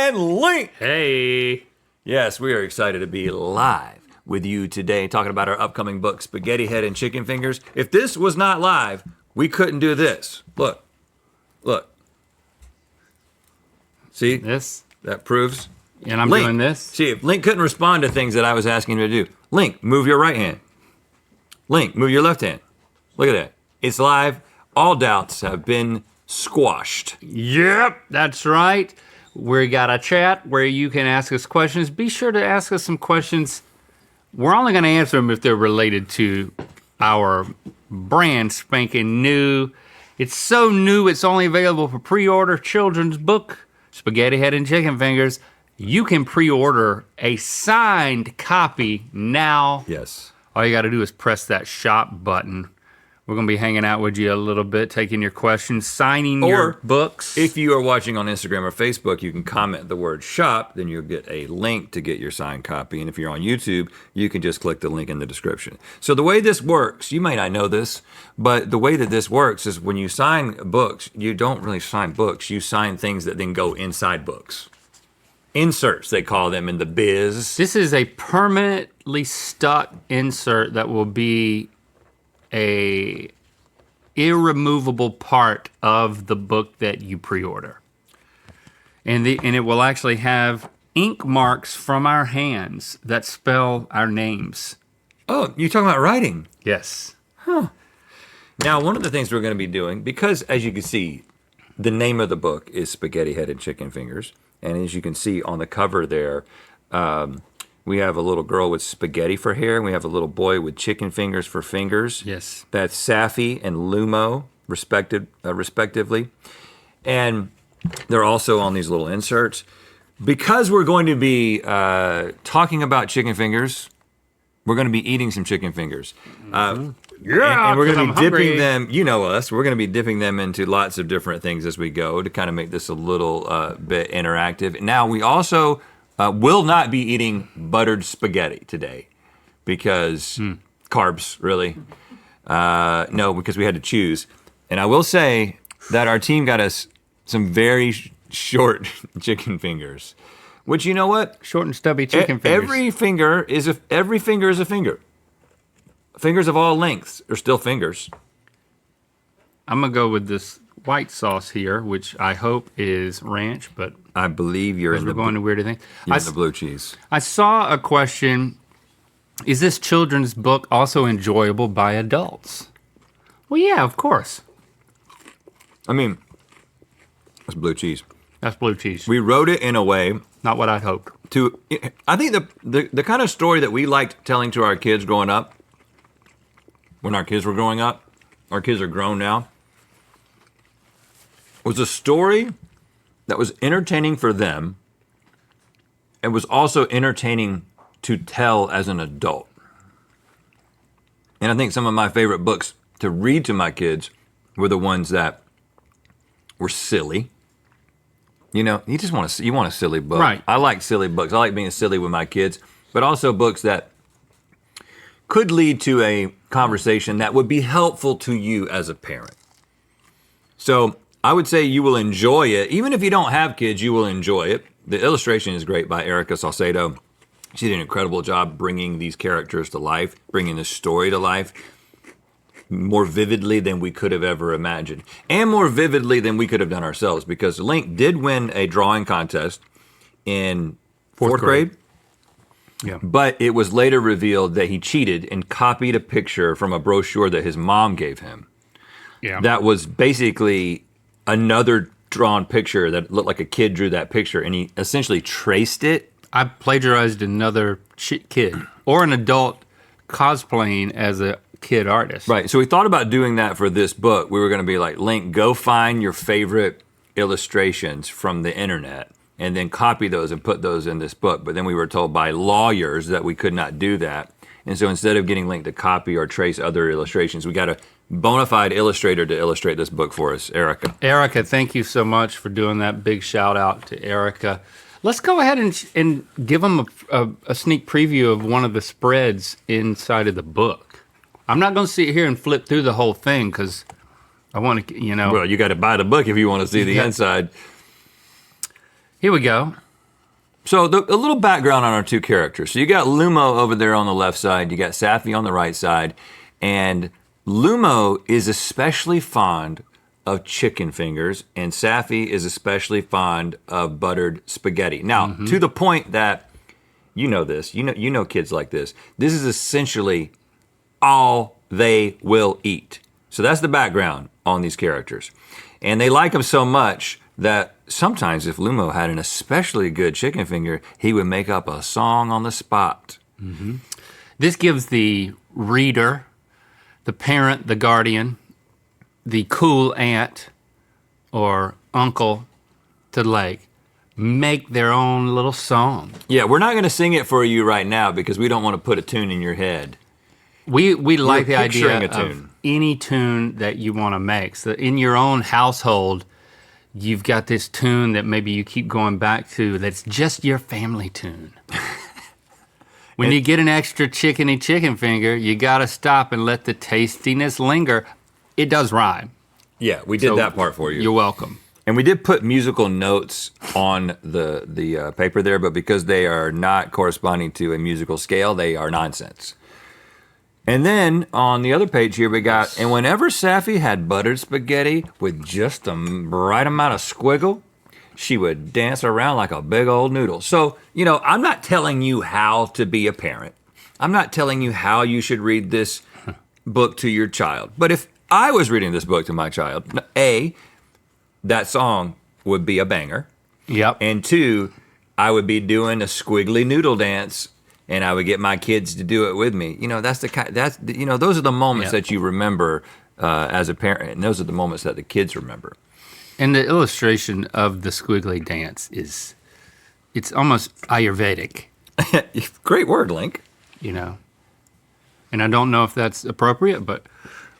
and Link. Hey. Yes, we are excited to be live with you today talking about our upcoming book, Spaghetti Head and Chicken Fingers. If this was not live, we couldn't do this. Look. See? This? That proves. And I'm Link, doing this? See, if Link couldn't respond to things that I was asking him to do. Link, move your right hand. Link, move your left hand. Look at that. It's live. All doubts have been squashed. Yep, that's right. We got a chat where you can ask us questions. Be sure to ask us some questions. We're only going to answer them if they're related to our brand spanking new. It's so new, it's only available for pre-order children's book, Spaghetti Head and Chicken Fingers. You can pre-order a signed copy now. Yes. All you got to do is press that shop button. We're going to be hanging out with you a little bit, taking your questions, signing your books. If you are watching on Instagram or Facebook, you can comment the word shop, then you'll get a link to get your signed copy. And if you're on YouTube, you can just click the link in the description. So the way this works, you may not know this, but the way that this works is when you sign books, you don't really sign books. You sign things that then go inside books. Inserts, they call them in the biz. This is a permanently stuck insert that will be a irremovable part of the book that you pre-order. And it will actually have ink marks from our hands that spell our names. Oh, you're talking about writing? Yes. Huh. Now, one of the things we're going to be doing, because as you can see, the name of the book is Spaghetti Head and Chicken Fingers. And as you can see on the cover there, we have a little girl with spaghetti for hair, and we have a little boy with chicken fingers for fingers. Yes. That's Safi and Lumo, respectively. And they're also on these little inserts. Because we're going to be talking about chicken fingers, we're going to be eating some chicken fingers. And we're going to be dipping them, you know us, we're going to be dipping them into lots of different things as we go to kind of make this a little bit interactive. Now, we also will not be eating buttered spaghetti today because carbs, really. No, because we had to choose. And I will say that our team got us some very short chicken fingers, which, you know what? Short and stubby chicken fingers. Every finger is a finger. Fingers of all lengths are still fingers. I'm going to go with this white sauce here, which I hope is ranch, but I believe you're in the going to weirder things. You're in the blue cheese. I saw a question, is this children's book also enjoyable by adults? Well, yeah, of course. I mean, that's blue cheese. That's blue cheese. We wrote it in a way. Not what I'd hoped. I think the kind of story that we liked telling to our kids growing up, when our kids were growing up, our kids are grown now, was a story that was entertaining for them and was also entertaining to tell as an adult. And I think some of my favorite books to read to my kids were the ones that were silly. You know, you want a silly book. Right. I like silly books. I like being silly with my kids, but also books that could lead to a conversation that would be helpful to you as a parent. So I would say you will enjoy it. Even if you don't have kids, you will enjoy it. The illustration is great by Erica Salcedo. She did an incredible job bringing these characters to life, bringing the story to life more vividly than we could have ever imagined. And more vividly than we could have done ourselves, because Link did win a drawing contest in fourth grade. Yeah. But it was later revealed that he cheated and copied a picture from a brochure that his mom gave him. Yeah. That was basically another drawn picture that looked like a kid drew that picture, and he essentially traced it. I plagiarized another kid or an adult cosplaying as a kid artist. Right, so we thought about doing that for this book. We were gonna be like, Link, go find your favorite illustrations from the internet and then copy those and put those in this book. But then we were told by lawyers that we could not do that. And so instead of getting Link to copy or trace other illustrations, we got a bona fide illustrator to illustrate this book for us, Erica. Erica, thank you so much for doing that. Big shout out to Erica. Let's go ahead and give them a sneak preview of one of the spreads inside of the book. I'm not going to sit here and flip through the whole thing because I want to, Well, you got to buy the book if you want to see the inside. Here we go. So a little background on our two characters. So you got Lumo over there on the left side, you got Safi on the right side, and Lumo is especially fond of chicken fingers, and Safi is especially fond of buttered spaghetti. Now, to the point that you know this, you know kids like this. This is essentially all they will eat. So that's the background on these characters. And they like them so much that sometimes if Lumo had an especially good chicken finger, he would make up a song on the spot. This gives the reader, the parent, the guardian, the cool aunt or uncle to make their own little song. Yeah, we're not going to sing it for you right now because we don't want to put a tune in your head. We like the picturing idea a tune. of any tune that you want to make. So in your own household, you've got this tune that maybe you keep going back to that's just your family tune. When you get an extra chickeny chicken finger, you got to stop and let the tastiness linger. It does rhyme. Yeah, we did that part for you. You're welcome. And we did put musical notes on the paper there, but because they are not corresponding to a musical scale, they are nonsense. And then on the other page here, we got, and whenever Safi had buttered spaghetti with just the right amount of squiggle, she would dance around like a big old noodle. So, I'm not telling you how to be a parent. I'm not telling you how you should read this book to your child. But if I was reading this book to my child, A, that song would be a banger. Yep. And 2, I would be doing a squiggly noodle dance, and I would get my kids to do it with me. Those are the moments that you remember as a parent, and those are the moments that the kids remember. And the illustration of the squiggly dance it's almost Ayurvedic. Great word, Link. And I don't know if that's appropriate, but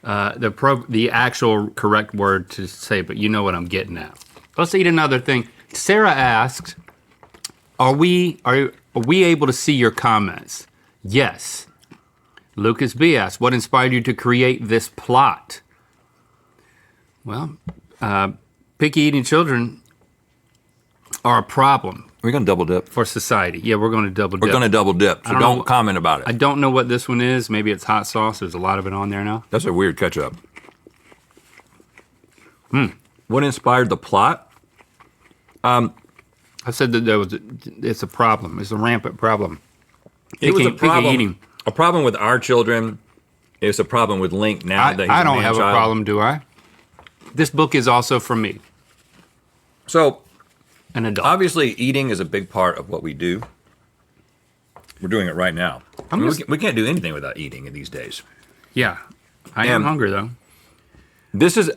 the actual correct word to say, but you know what I'm getting at. Let's eat another thing. Sarah asked, are we able to see your comments? Yes. Lucas B asked, what inspired you to create this plot? Well, picky eating children are a problem. We're going to double dip. For society. Yeah, we're going to double dip. We're going to double dip, so don't comment about it. I don't know what this one is. Maybe it's hot sauce. There's a lot of it on there now. That's a weird ketchup. What inspired the plot? I said that it's a problem. It's a rampant problem. It was a problem. Picky eating. A problem with our children. It's a problem with Link now that he's I don't a have man-child. a problem, do I? This book is also for me, So, an adult. obviously, eating is a big part of what we do. We're doing it right now. We can't do anything without eating in these days. Yeah. I am hungry, though.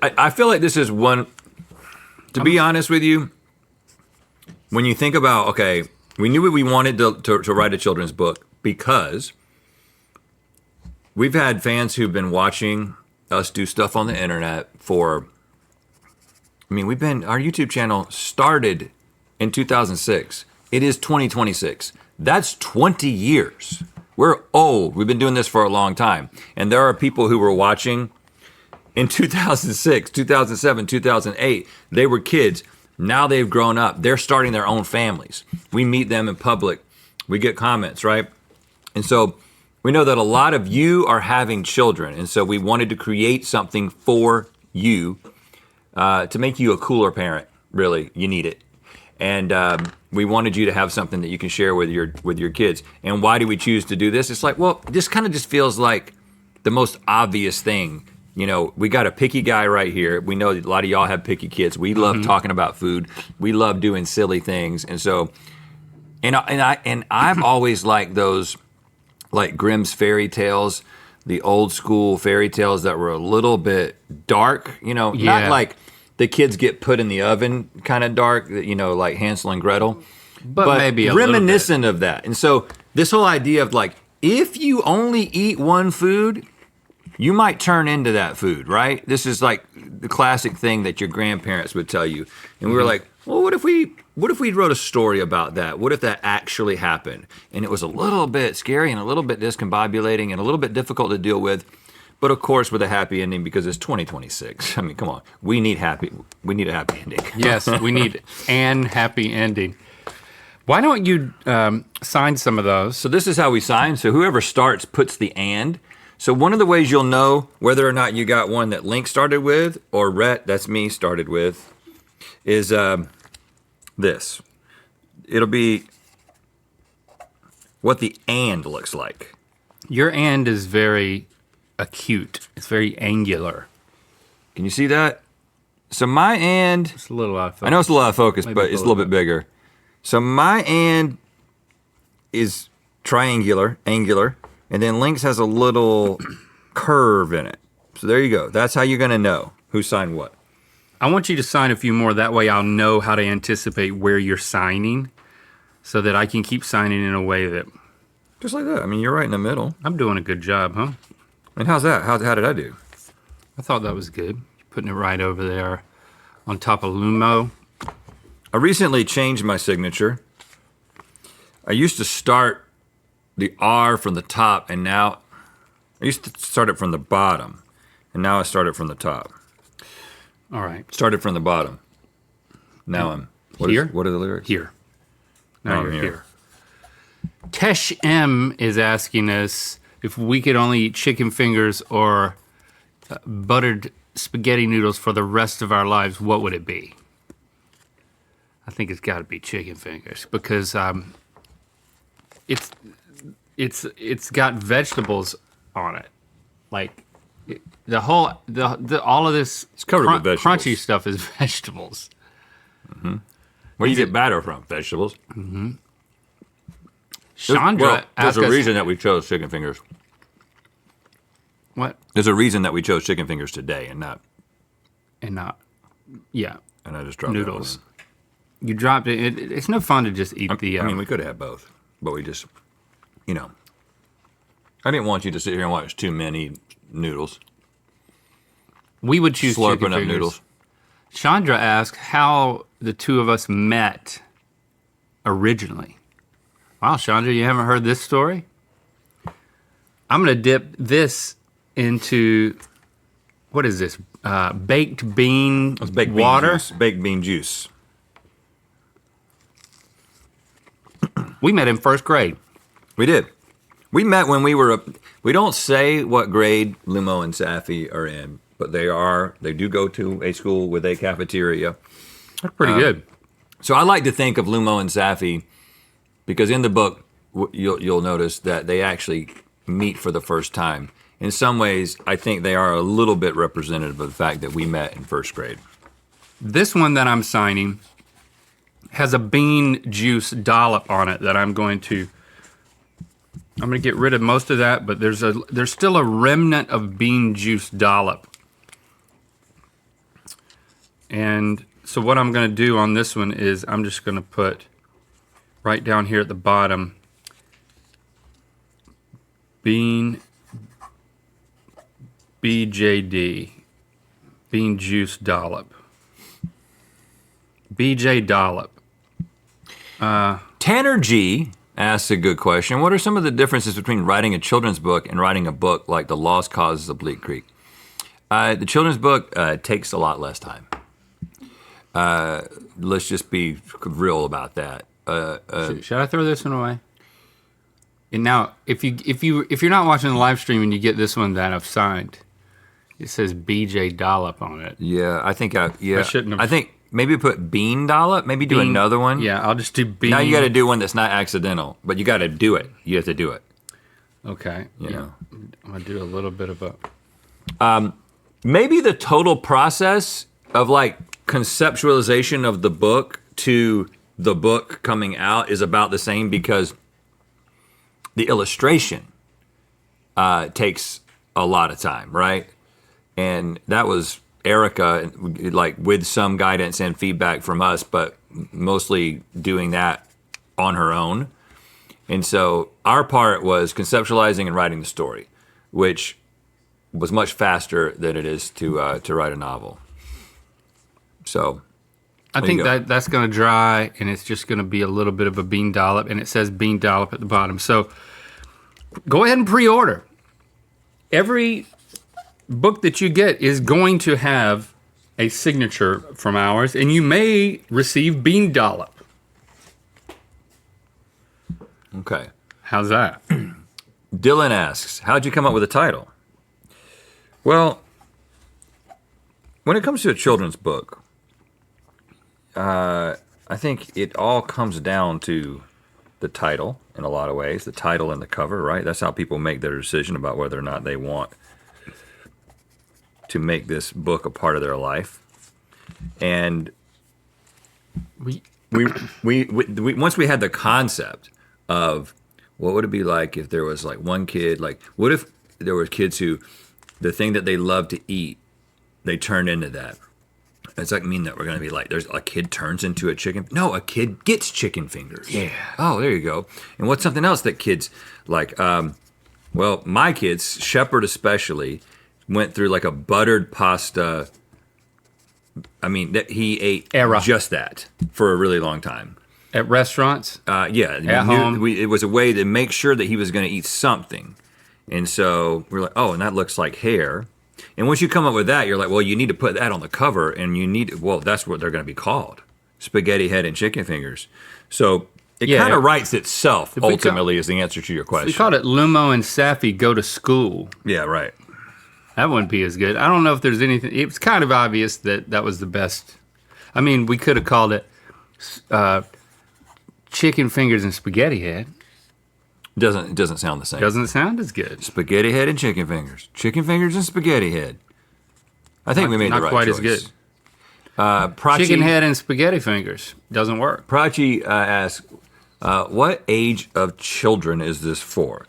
I feel like this is one, to be honest with you, when you think about, okay, we knew we wanted to write a children's book because we've had fans who've been watching us do stuff on the internet for, our YouTube channel started in 2006. It is 2026. That's 20 years. We're old. We've been doing this for a long time. And there are people who were watching in 2006, 2007, 2008. They were kids. Now they've grown up. They're starting their own families. We meet them in public. We get comments, right? And so we know that a lot of you are having children. And so we wanted to create something for you to make you a cooler parent. Really, you need it. And we wanted you to have something that you can share with your kids. And why do we choose to do this? It's like, well, this kind of just feels like the most obvious thing. We got a picky guy right here. We know that a lot of y'all have picky kids. We love talking about food. We love doing silly things. And so, and I've always liked those, like Grimm's fairy tales, the old school fairy tales that were a little bit dark. Not like the kids get put in the oven kind of dark. Like Hansel and Gretel, but maybe a reminiscent of that. And so this whole idea of like, if you only eat one food, you might turn into that food, right? This is like the classic thing that your grandparents would tell you. And we were like, well, what if we wrote a story about that? What if that actually happened? And it was a little bit scary and a little bit discombobulating and a little bit difficult to deal with, but of course with a happy ending because it's 2026. Come on. We need a happy ending. Yes, we need an happy ending. Why don't you sign some of those? So this is how we sign. So whoever starts puts the and. So one of the ways you'll know whether or not you got one that Link started with or Rhett, that's me, started with, is this. It'll be what the and looks like. Your and is very acute. It's very angular. Can you see that? So my and, It's a little out of focus. I know it's a lot of focus, Maybe but it's a little bit bigger. So my and is triangular, angular, and then Link's has a little curve in it. So there you go. That's how you're gonna know who signed what. I want you to sign a few more. That way I'll know how to anticipate where you're signing so that I can keep signing in a way that Just like that. I mean, you're right in the middle. I'm doing a good job, huh? And how's that? How did I do? I thought that was good. Putting it right over there on top of Lumo. I recently changed my signature. I used to start the R from the top, and now I used to start it from the bottom, and now I start it from the top. All right. Started from the bottom. Now I'm Here? What are the lyrics? Here. Now Oh, you're here. here. Tesh M is asking us if we could only eat chicken fingers or buttered spaghetti noodles for the rest of our lives, what would it be? I think it's got to be chicken fingers because it's got vegetables on it. Like all of this It's covered with vegetables. crunchy stuff is vegetables. Where do you get batter from? Vegetables. Chandra There's asked a us, reason that we chose chicken fingers. what? There's a reason that we chose chicken fingers today and not. And not, yeah, And I just dropped noodles. that You dropped it. It's no fun to just eat the. one. I mean, we could have had both, but we just, I didn't want you to sit here and watch two men eat noodles, we would choose chicken slurping up fingers. noodles. Chandra asked how the two of us met originally. Wow, Chandra, you haven't heard this story? I'm gonna dip this into what is this? Baked bean It's baked water. bean juice. Baked bean juice. We met in first grade. We did. We met when we were. We don't say what grade Lumo and Safi are in, but they do go to a school with a cafeteria. That's pretty good. So I like to think of Lumo and Safi because in the book you'll notice that they actually meet for the first time. In some ways, I think they are a little bit representative of the fact that we met in first grade. This one that I'm signing has a bean juice dollop on it that I'm going to get rid of most of that, but there's still a remnant of bean juice dollop. And so what I'm going to do on this one is I'm just going to put right down here at the bottom bean BJD, bean juice dollop. BJ dollop. Tanner G asks a good question. What are some of the differences between writing a children's book and writing a book like The Lost Causes of Bleak Creek? The children's book takes a lot less time. Let's just be real about that. Should I throw this one away? And now, if you're not watching the live stream and you get this one that I've signed, it says BJ dollop on it. Yeah, I think I shouldn't have- I think maybe put bean dollop. Maybe do another one. Yeah, I'll just do bean. Now you got to do one that's not accidental, but you got to do it. You have to do it. Okay. You Yeah. know. I'm gonna do a little bit of a. Maybe the total process of like conceptualization of the book to the book coming out is about the same because the illustration takes a lot of time, right? And that was Erica, like with some guidance and feedback from us, but mostly doing that on her own. And so our part was conceptualizing and writing the story, which was much faster than it is to write a novel. So I there think you go. that's gonna dry, and it's just gonna be a little bit of a bean dollop, and it says bean dollop at the bottom. So go ahead and pre-order. Every book that you get is going to have a signature from ours, and you may receive bean dollop. Okay. How's that? Dylan asks, how'd you come up with a title? Well, when it comes to a children's book, I think it all comes down to the title in a lot of ways, the title and the cover, right? That's how people make their decision about whether or not they want to make this book a part of their life. And we once we had the concept of what would it be like if there was like one kid, like what if there were kids who the thing that they love to eat, they turned into that. Does that mean that we're going to be like, there's a kid turns into a chicken? No, a kid gets chicken fingers. Yeah. Oh, there you go. And what's something else that kids like? Well, my kids, Shepherd especially, went through like a buttered pasta. I mean, that he ate just that for a really long time. At restaurants? Yeah. At home? It was a way to make sure that he was going to eat something. And so we're like, oh, and that looks like hair. And once you come up with that, you're like, well, you need to put that on the cover, and that's what they're going to be called, spaghetti head and chicken fingers. So it kind of writes itself, ultimately, is the answer to your question. We called it Lumo and Safi Go to School. Yeah, right. That wouldn't be as good. I don't know if there's anything. It was kind of obvious that was the best. I mean, we could have called it Chicken Fingers and Spaghetti Head. It doesn't sound the same. Doesn't sound as good. Spaghetti head and chicken fingers. Chicken fingers and spaghetti head. I think we made the right choice. Not quite as good. Prachi, chicken head and spaghetti fingers. Doesn't work. Prachi asks, what age of children is this for?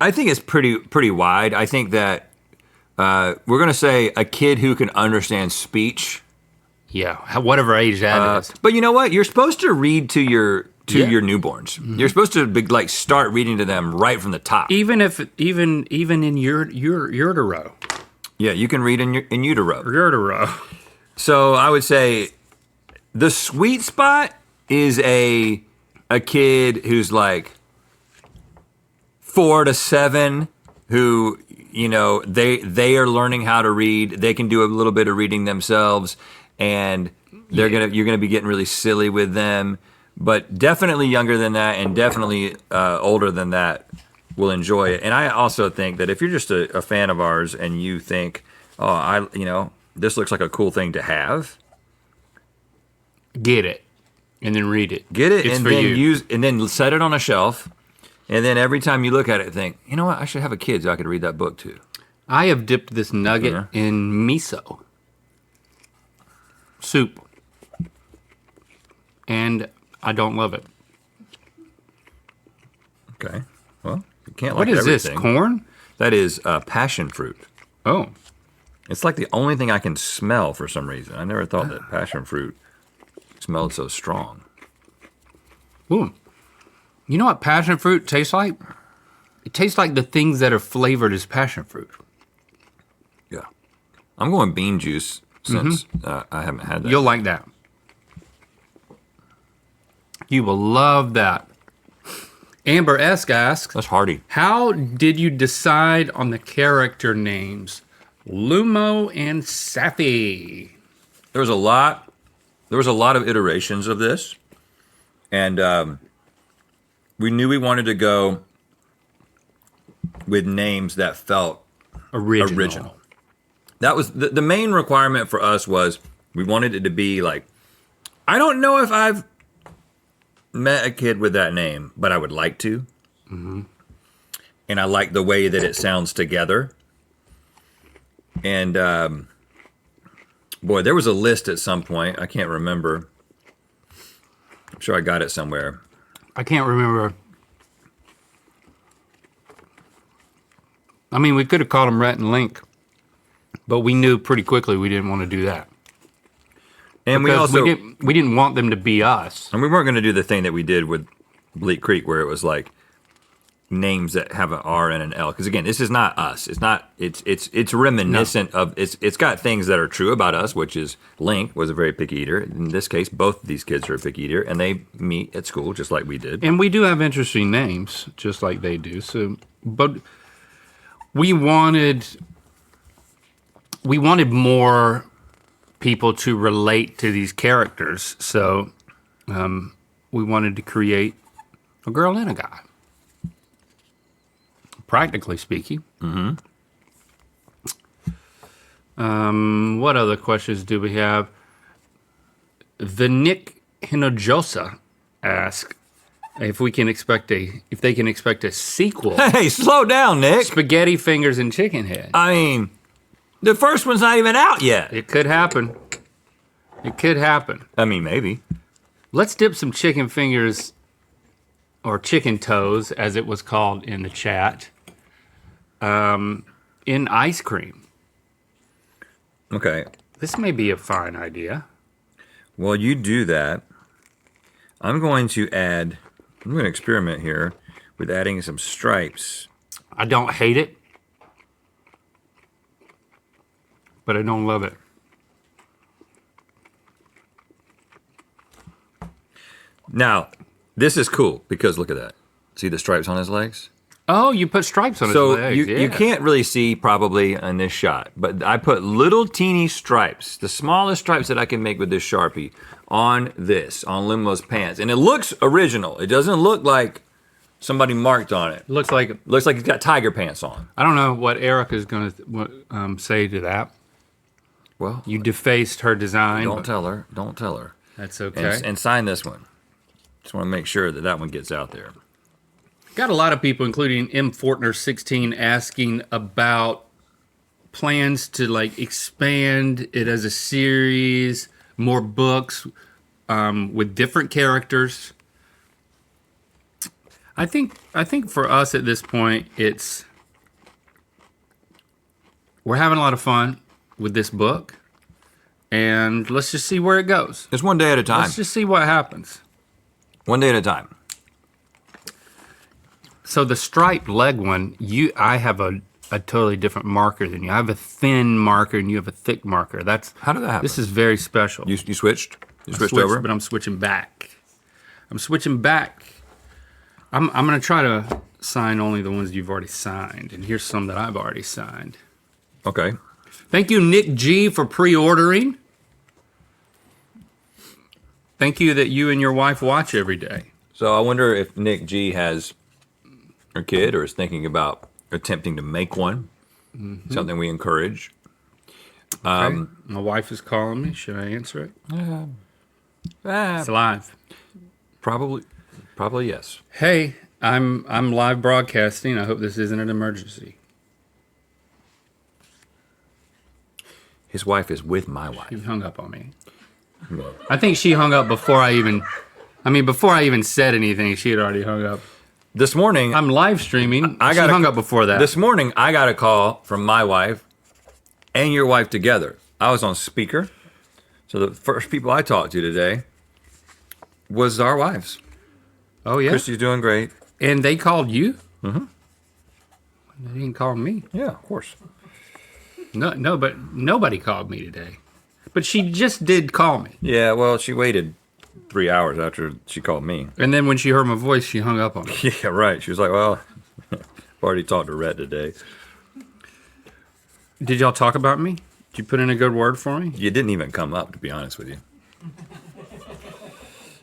I think it's pretty wide. I think that we're going to say a kid who can understand speech. Yeah, whatever age that is. But you know what? You're supposed to read to your newborns. Mm-hmm. You're supposed to start reading to them right from the top. Even in your utero. Yeah, you can read in utero. Utero. So I would say the sweet spot is a kid who's like 4 to 7 who, you know, they are learning how to read. They can do a little bit of reading themselves, and you're gonna be getting really silly with them. But definitely younger than that, and definitely older than that, will enjoy it. And I also think that if you're just a fan of ours and you think, this looks like a cool thing to have, get it, and then read it. Get it, and then and then set it on a shelf. And then every time you look at it, think, you know what? I should have a kid so I could read that book too. I have dipped this nugget in miso soup, and I don't love it. Okay. Well, you can't like everything. What is this, corn? That is passion fruit. Oh. It's like the only thing I can smell for some reason. I never thought that passion fruit smelled so strong. Ooh. You know what passion fruit tastes like? It tastes like the things that are flavored as passion fruit. Yeah. I'm going bean juice since I haven't had that. You'll like that. You will love that. Amber S. asks, that's hearty. How did you decide on the character names Lumo and Safi? There was a lot of iterations of this, and we knew we wanted to go with names that felt original. That was the main requirement for us. Was we wanted it to be like, I don't know if I've met a kid with that name, but I would like to. Mm-hmm. And I like the way that it sounds together. And boy, there was a list at some point. I can't remember. I'm sure I got it somewhere. I can't remember. I mean, we could have called them Rhett and Link, but we knew pretty quickly we didn't want to do that. And because we didn't want them to be us. And we weren't going to do the thing that we did with Bleak Creek, where it was like names that have an R and an L. Because again, this is not us. It's not. It's reminiscent of. It's got things that are true about us, which is Link was a very picky eater. In this case, both of these kids are a picky eater, and they meet at school just like we did. And we do have interesting names, just like they do. So, but we wanted more people to relate to these characters. So we wanted to create A girl and a guy. Practically speaking. What other questions do we have? The Nick Hinojosa asks if they can expect a sequel. Hey, slow down, Nick. Spaghetti Fingers and Chicken Head. I mean, the first one's not even out yet. It could happen. It could happen. I mean, maybe. Let's dip some chicken fingers or chicken toes, as it was called in the chat, in ice cream. Okay. This may be a fine idea. Well, you do that. I'm going to experiment here with adding some stripes. I don't hate it, but I don't love it. Now, this is cool because look at that. See the stripes on his legs? Oh, you put stripes on his legs. You can't really see probably in this shot, but I put little teeny stripes, the smallest stripes that I can make with this Sharpie on Lumo's pants. And it looks original. It doesn't look like somebody marked on it. Looks like He's got tiger pants on. I don't know what Erica's going to say to that. Well, You defaced her design. don't tell her. Don't tell her. That's okay. And sign this one. Just want to make sure that one gets out there. Got a lot of people, including M. Fortner16, asking about plans to like expand it as a series, more books with different characters. I think for us at this point, we're having a lot of fun with this book, and let's just see where it goes. It's one day at a time. Let's just see what happens. One day at a time. So the striped leg one, I have a totally different marker than you. I have a thin marker and you have a thick marker. How did that happen? This is very special. You switched? You switched Switched, over? but I'm switching back. I'm gonna try to sign only the ones you've already signed, and here's some that I've already signed. Okay. Thank you, Nick G, for pre-ordering. Thank you that you and your wife watch every day. So I wonder if Nick G has a kid or is thinking about attempting to make one. Mm-hmm. Something we encourage. Okay. My wife is calling me. Should I answer it? It's live. Probably yes. Hey, I'm live broadcasting. I hope this isn't an emergency. His wife is with my wife. She hung up on me. No. I think she hung up before I even said anything. She had already hung up. This morning, I'm live streaming. She hung up before that. This morning, I got a call from my wife and your wife together. I was on speaker. So the first people I talked to today was our wives. Oh, yeah? Christy's doing great. And they called you? Mm-hmm. They didn't call me. Yeah, of course. No, but nobody called me today. But she just did call me. Yeah, well, she waited 3 hours after she called me. And then when she heard my voice, she hung up on me. Yeah, right. She was like, well, I've already talked to Rhett today. Did y'all talk about me? Did you put in a good word for me? You didn't even come up, to be honest with you.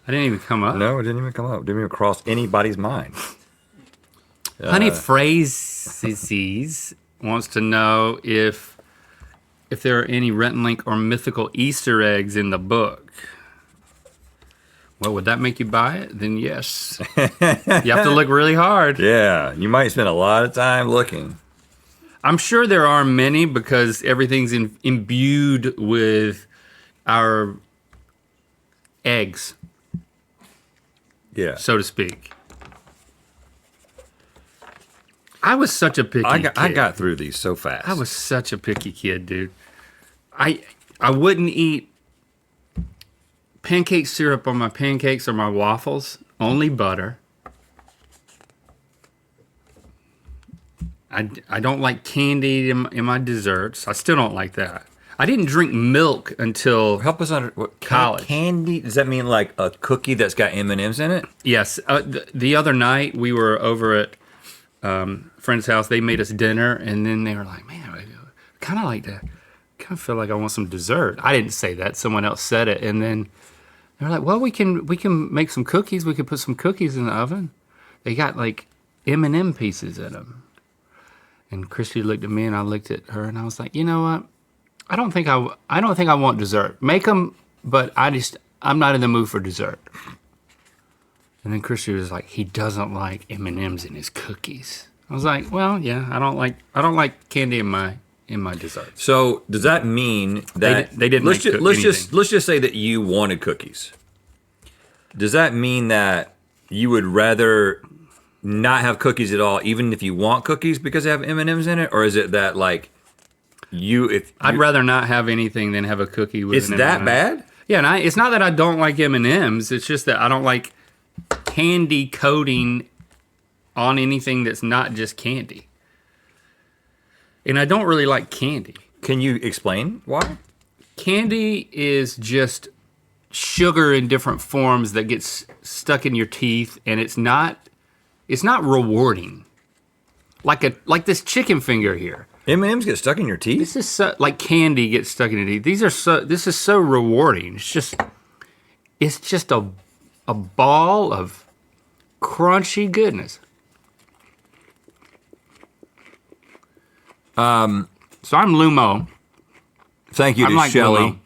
I didn't even come up. No, it didn't even come up. It didn't even cross anybody's mind. Honey Phrases wants to know if there are any Rhett and Link or mythical Easter eggs in the book. Well, would that make you buy it? Then yes. You have to look really hard. Yeah, you might spend a lot of time looking. I'm sure there are many because everything's imbued with our eggs, Yeah. so to speak. I was such a picky kid. I got through these so fast. I was such a picky kid, dude. I wouldn't eat pancake syrup on my pancakes or my waffles, only butter. I don't like candy in my desserts. I still don't like that. I didn't drink milk until Help us under what college. Candy? Does that mean like a cookie that's got M&Ms in it? Yes. The other night we were over at friend's house. They made us dinner, and then they were like, "Man, I kind of like to, kind of feel like I want some dessert." I didn't say that. Someone else said it, and then they were like, "Well, we can make some cookies. We could put some cookies in the oven." they got like M&M pieces in them. And Christy looked at me and I looked at her and I was like, you know what? I don't think I want dessert. Make them, but I'm not in the mood for dessert. And then Christy was like, he doesn't like M&Ms in his cookies. I was like, well, yeah, I don't like candy in my desserts. So does that mean that they didn't let's anything. just say that you wanted cookies? Does that mean that you would rather not have cookies at all, even if you want cookies because they have M&Ms in it, or is it that like I'd rather not have anything than have a cookie with it's an that M&M. bad? Yeah, and it's not that I don't like M&Ms. It's just that I don't like candy coating on anything that's not just candy. And I don't really like candy. Can you explain why? Candy is just sugar in different forms that gets stuck in your teeth, and it's not rewarding. Like this chicken finger here. M&Ms get stuck in your teeth? This is like candy gets stuck in your teeth. This is so rewarding. It's just a ball of crunchy goodness. So I'm Lumo. Thank you I'm to like Shelley Lumo.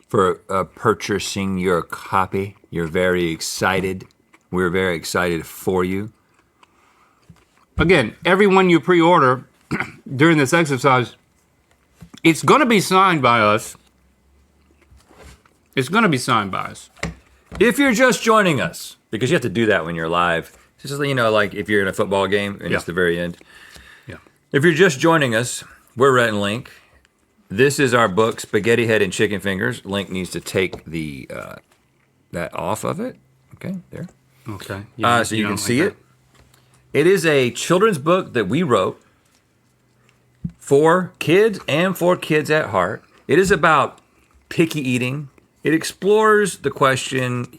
for purchasing your copy. You're very excited. We're very excited for you. Again, everyone you pre-order during this exercise, it's going to be signed by us. It's going to be signed by us. If you're just joining us, because you have to do that when you're live. Just so you know, like if you're in a football game and it's the very end. Yeah. If you're just joining us, we're Rhett and Link. This is our book, Spaghetti Head and Chicken Fingers. Link needs to take the that off of it. Okay, there. Okay. So you can see it. It is a children's book that we wrote for kids and for kids at heart. It is about picky eating. It explores the question,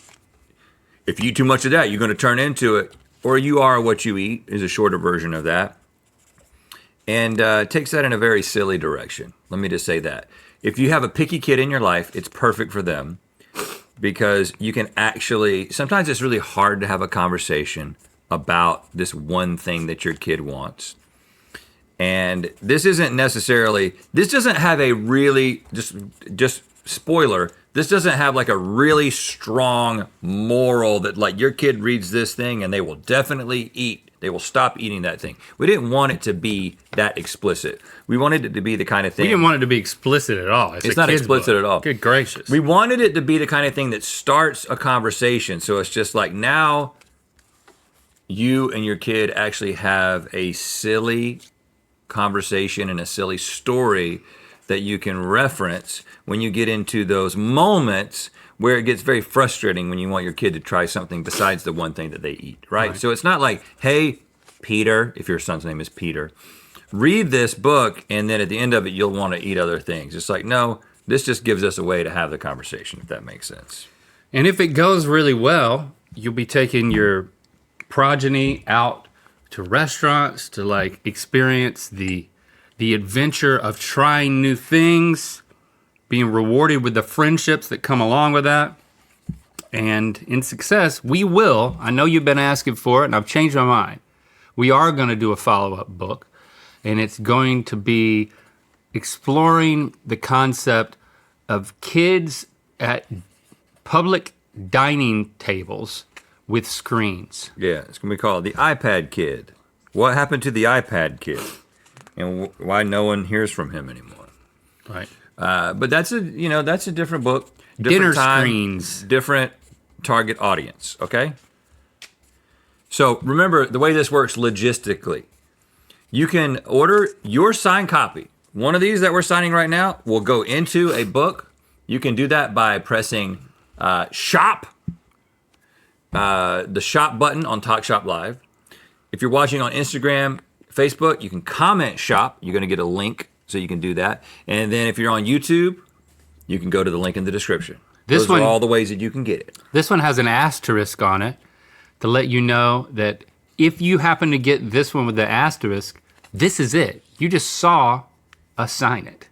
if you eat too much of that, you're going to turn into it, or you are what you eat, is a shorter version of that. And takes that in a very silly direction. Let me just say that. If you have a picky kid in your life, it's perfect for them because you can actually, sometimes it's really hard to have a conversation about this one thing that your kid wants. And this isn't necessarily, this doesn't have a really, just spoiler, this doesn't have like a really strong moral that like your kid reads this thing and they will definitely eat. They will stop eating that thing. We didn't want it to be that explicit. We wanted it to be the kind of thing. We didn't want it to be explicit at all. It's not explicit at all. Good gracious. We wanted it to be the kind of thing that starts a conversation. So it's just like now you and your kid actually have a silly conversation and a silly story that you can reference when you get into those moments where it gets very frustrating when you want your kid to try something besides the one thing that they eat, right? So it's not like, hey, Peter, if your son's name is Peter, read this book and then at the end of it, you'll want to eat other things. It's like, no, this just gives us a way to have the conversation, if that makes sense. And if it goes really well, you'll be taking your progeny out to restaurants to like experience the adventure of trying new things, being rewarded with the friendships that come along with that. And in success, we will, I know you've been asking for it and I've changed my mind. We are going to do a follow-up book and it's going to be exploring the concept of kids at public dining tables with screens. Yeah, it's going to be called The iPad Kid. What happened to the iPad Kid? And why no one hears from him anymore. Right. But that's a different book. Different Dinner time, screens. Different target audience, okay? So remember the way this works logistically. You can order your signed copy. One of these that we're signing right now will go into a book. You can do that by pressing shop, the shop button on TalkShopLive. If you're watching on Instagram, Facebook, you can comment shop. You're going to get a link, so you can do that. And then if you're on YouTube, you can go to the link in the description. Those are all the ways that you can get it. This one has an asterisk on it to let you know that if you happen to get this one with the asterisk, this is it. You just saw us sign it.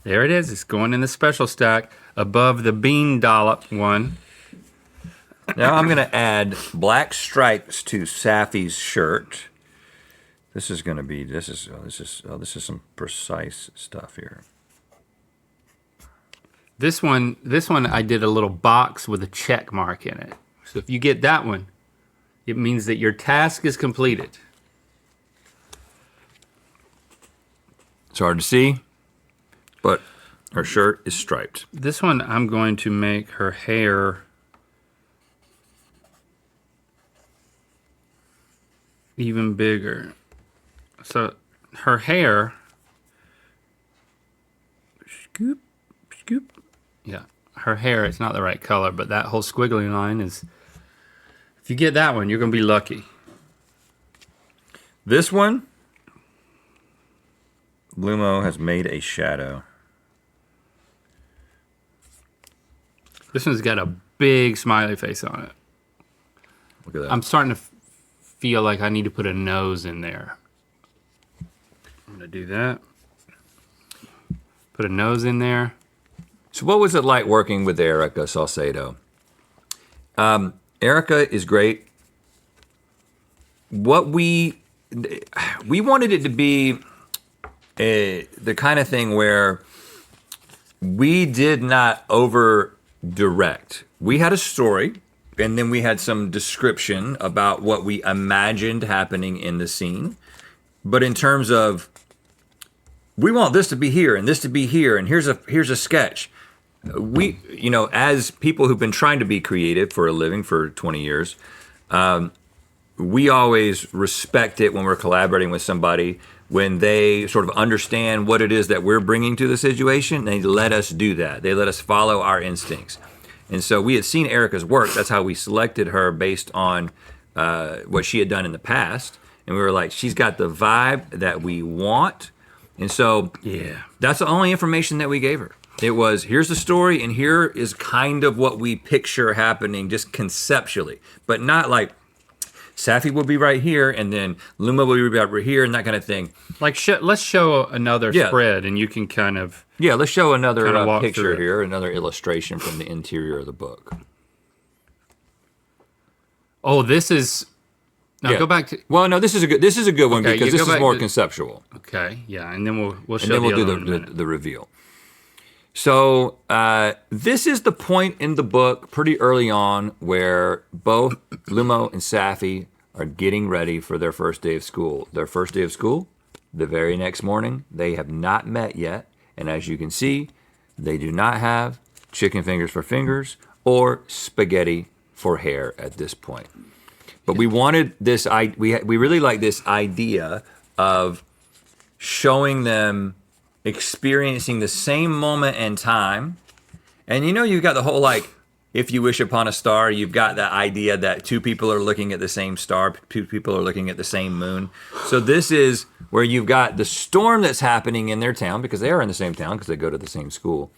There it is. It's going in the special stack above the bean dollop one. Now I'm going to add black stripes to Safi's shirt. This is going to be, this is some precise stuff here. This one I did a little box with a check mark in it. So if you get that one, it means that your task is completed. It's hard to see, but her shirt is striped. This one I'm going to make her hair even bigger. So her hair, scoop, scoop. Yeah, her hair, it's not the right color, but that whole squiggly line is, if you get that one, you're gonna be lucky. This one, Lumo has made a shadow. This one's got a big smiley face on it. Look at that. I'm starting to feel like I need to put a nose in there. I'm gonna do that. Put a nose in there. So what was it like working with Erica Salcedo? Erica is great. What we wanted it to be the kind of thing where we did not over direct. We had a story, and then we had some description about what we imagined happening in the scene. But in terms of, we want this to be here and this to be here, and here's a sketch. We, as people who've been trying to be creative for a living for 20 years, we always respect it when we're collaborating with somebody, when they sort of understand what it is that we're bringing to the situation. They let us do that. They let us follow our instincts. And so we had seen Erica's work. That's how we selected her, based on what she had done in the past. And we were like, she's got the vibe that we want. And so that's the only information that we gave her. It was, here's the story, and here is kind of what we picture happening just conceptually, but not like Safi will be right here, and then Luma will be right here, and that kind of thing. Like, let's show another spread, and you can kind of... Yeah, let's show another picture through here, another illustration from the interior of the book. Oh, this is... Now go back to... Well, no, this is a good one, because this is more conceptual. Okay, yeah, and then we'll show and then we'll do the reveal. So this is the point in the book pretty early on where both Lumo and Safi are getting ready for their first day of school. Their first day of school, the very next morning, they have not met yet. And as you can see, they do not have chicken fingers for fingers or spaghetti for hair at this point. But we wanted this, we really like this idea of showing them experiencing the same moment in time. And you've got the whole, like, if you wish upon a star, you've got that idea that two people are looking at the same star, two people are looking at the same moon. So this is where you've got the storm that's happening in their town, because they are in the same town because they go to the same school.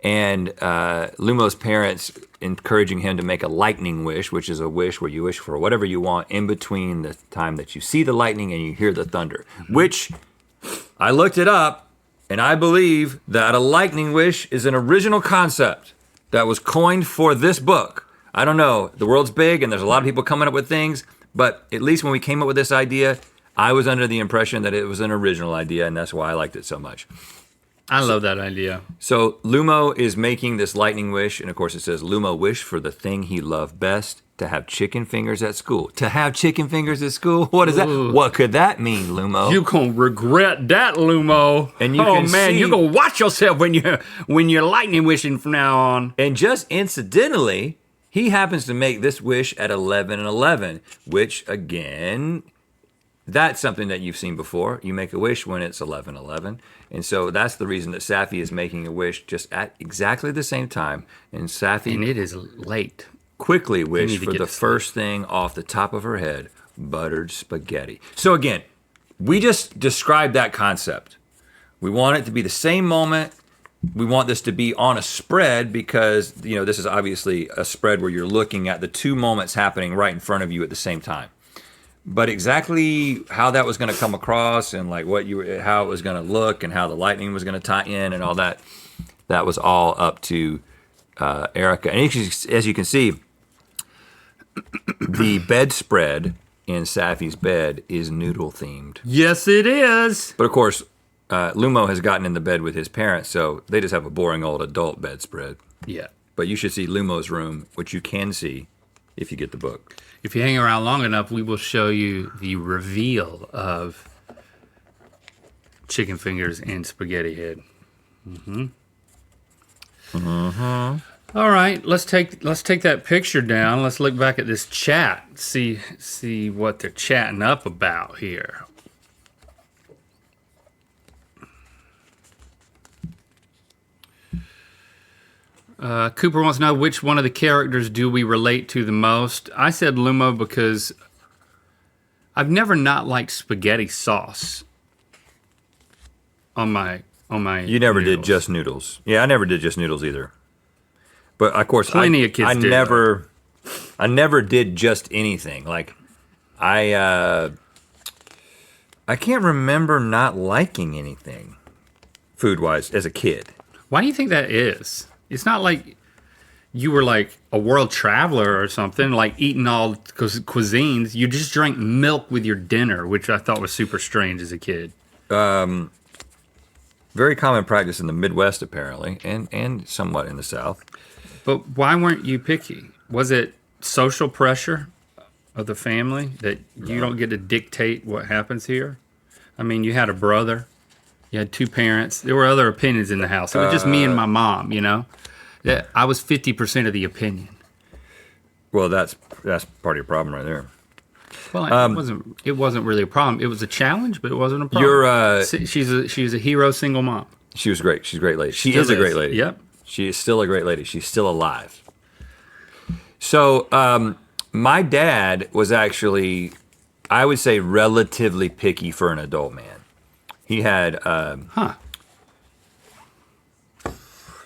And Lumo's parents encouraging him to make a lightning wish, which is a wish where you wish for whatever you want in between the time that you see the lightning and you hear the thunder, which I looked it up. And I believe that a lightning wish is an original concept that was coined for this book. I don't know, the world's big and there's a lot of people coming up with things, but at least when we came up with this idea, I was under the impression that it was an original idea, and that's why I liked it so much. I love that idea. So Lumo is making this lightning wish, and of course it says, Lumo wished for the thing he loved best, to have chicken fingers at school. To have chicken fingers at school? What is that? What could that mean, Lumo? You gonna regret that, Lumo. And you're gonna watch yourself when you're lightning wishing from now on. And just incidentally, he happens to make this wish at 11:11, which again, that's something that you've seen before. You make a wish when it's 11:11. And so that's the reason that Safi is making a wish just at exactly the same time. And Safi... And it is late. Quickly wish for the first thing off the top of her head, buttered spaghetti. So again, we just described that concept. We want it to be the same moment. We want this to be on a spread because, this is obviously a spread where you're looking at the two moments happening right in front of you at the same time. But exactly how that was going to come across and like how it was going to look and how the lightning was going to tie in and all that, that was all up to Erica. And as you can see, the bedspread in Safi's bed is noodle themed. Yes, it is. But of course, Lumo has gotten in the bed with his parents, so they just have a boring old adult bedspread. Yeah. But you should see Lumo's room, which you can see if you get the book. If you hang around long enough, we will show you the reveal of chicken fingers and spaghetti head. All right, let's take that picture down. Let's look back at this chat. See what they're chatting up about here. Cooper wants to know which one of the characters do we relate to the most. I said Lumo because I've never not liked spaghetti sauce on my. You never did just noodles. Yeah, I never did just noodles either. But of course, Plenty of kids did. I never did just anything. Like, I can't remember not liking anything food-wise as a kid. Why do you think that is? It's not like you were like a world traveler or something, like eating all cuisines. You just drank milk with your dinner, which I thought was super strange as a kid. Very common practice in the Midwest, apparently, and somewhat in the South. But why weren't you picky? Was it social pressure of the family that you don't get to dictate what happens here? I mean, you had a brother, you had two parents. There were other opinions in the house. It was just me and my mom, you know? That I was 50% of the opinion. Well, that's part of your problem right there. Well, it wasn't really a problem. It was a challenge, but it wasn't a problem. She's a hero single mom. She was great. She's a great lady. She is a great lady. Yep. She is still a great lady. She's still alive. So my dad was actually, I would say, relatively picky for an adult man. He had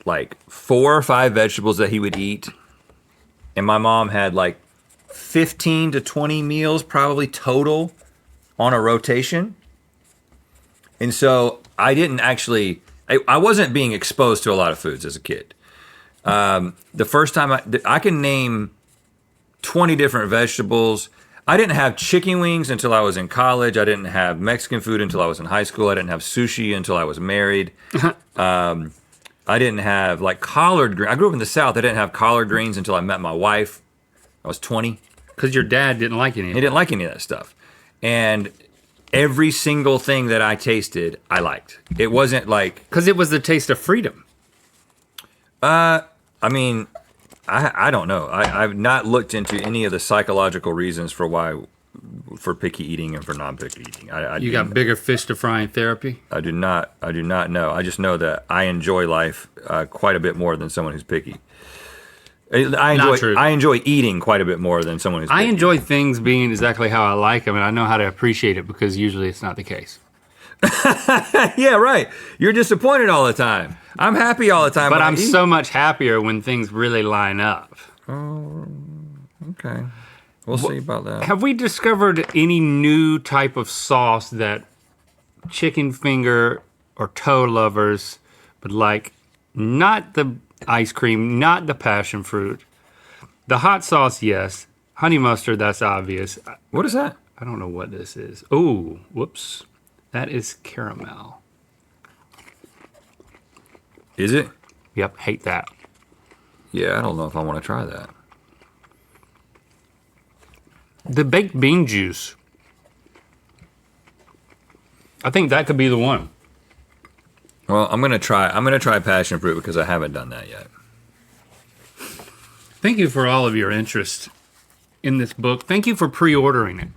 like 4 or 5 vegetables that he would eat. And my mom had like 15 to 20 meals probably total on a rotation. And so I didn't actually, I wasn't being exposed to a lot of foods as a kid. The first time I can name 20 different vegetables. I didn't have chicken wings until I was in college. I didn't have Mexican food until I was in high school. I didn't have sushi until I was married. I didn't have like collard greens. I grew up in the South. I didn't have collard greens until I met my wife. I was 20. Because your dad didn't like any of it. He didn't like any of that stuff. And every single thing that I tasted, I liked. It wasn't like... Because it was the taste of freedom. I mean, I don't know. I've not looked into any of the psychological reasons for picky eating and for non-picky eating. You got bigger fish to fry in therapy? I do not know. I just know that I enjoy life quite a bit more than someone who's picky. I enjoy eating quite a bit more than someone who's picky. I enjoy things being exactly how I like them, and I know how to appreciate it because usually it's not the case. Yeah, right. You're disappointed all the time. I'm happy all the time. But I'm so much happier when things really line up. Oh, okay. We'll see about that. Have we discovered any new type of sauce that chicken finger or toe lovers would like? Not the ice cream, not the passion fruit. The hot sauce, yes. Honey mustard, that's obvious. What is that? I don't know what this is. Oh, whoops. That is caramel. Is it? Yep, hate that. Yeah, I don't know if I want to try that. The baked bean juice. I think that could be the one. Well, I'm gonna try passion fruit because I haven't done that yet. Thank you for all of your interest in this book. Thank you for pre-ordering it.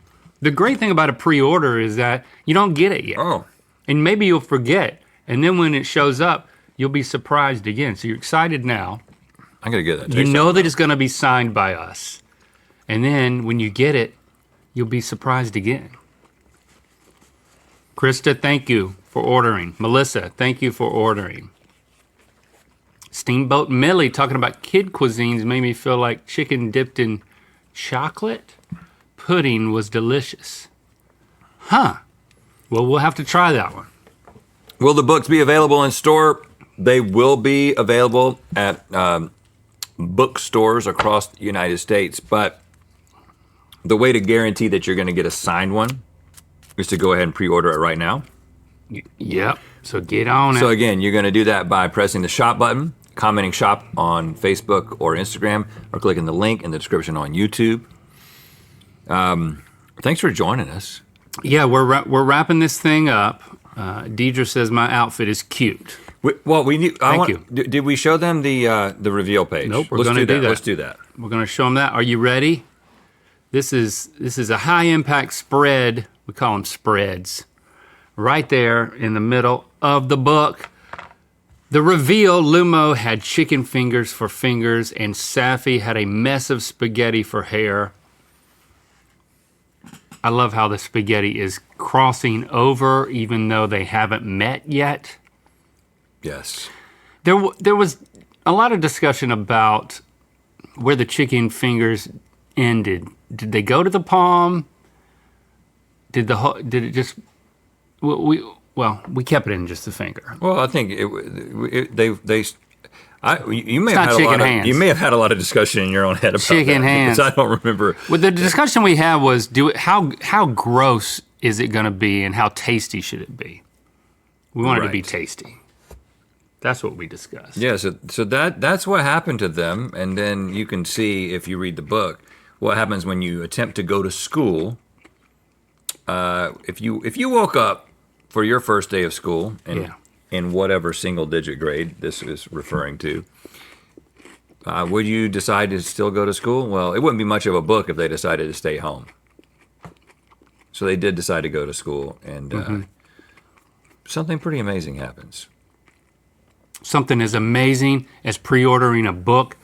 The great thing about a pre-order is that you don't get it yet. Oh. And maybe you'll forget. And then when it shows up, you'll be surprised again. So you're excited now. I gotta get that. You know that it's gonna be signed by us. And then when you get it, you'll be surprised again. Krista, thank you for ordering. Melissa, thank you for ordering. Steamboat Millie talking about kid cuisines made me feel like chicken dipped in chocolate pudding was delicious. Huh. Well, we'll have to try that one. Will the books be available in store? They will be available at bookstores across the United States, but the way to guarantee that you're going to get a signed one is to go ahead and pre-order it right now. Yep. So get on it. So again, you're going to do that by pressing the shop button, commenting shop on Facebook or Instagram, or clicking the link in the description on YouTube. Thanks for joining us. Yeah, we're wrapping this thing up. Deidre says my outfit is cute. We need. Thank you. Did we show them the reveal page? Nope, we're going to do that. Let's do that. We're going to show them that. Are you ready? This is a high impact spread. We call them spreads. Right there in the middle of the book. The reveal, Lumo had chicken fingers for fingers, and Safi had a mess of spaghetti for hair. I love how the spaghetti is crossing over, even though they haven't met yet. Yes. There was a lot of discussion about where the chicken fingers ended. Did they go to the palm? Did it just? We kept it in just the finger. Well, I think you may not have had chicken hands. You may have had a lot of discussion in your own head about Chicken that, hands. because I don't remember. Well, the discussion we had was how gross is it going to be, and how tasty should it be? We want it to be Right. tasty. That's what we discussed. Yeah, so that's what happened to them, and then you can see if you read the book what happens when you attempt to go to school. If you woke up for your first day of school in whatever single digit grade this is referring to, would you decide to still go to school? Well, it wouldn't be much of a book if they decided to stay home. So they did decide to go to school, and something pretty amazing happens. Something as amazing as pre-ordering a book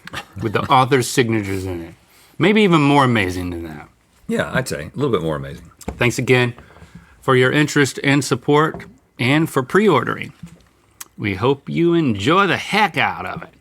with the author's signatures in it. Maybe even more amazing than that. Yeah, I'd say a little bit more amazing. Thanks again for your interest and support, and for pre-ordering. We hope you enjoy the heck out of it.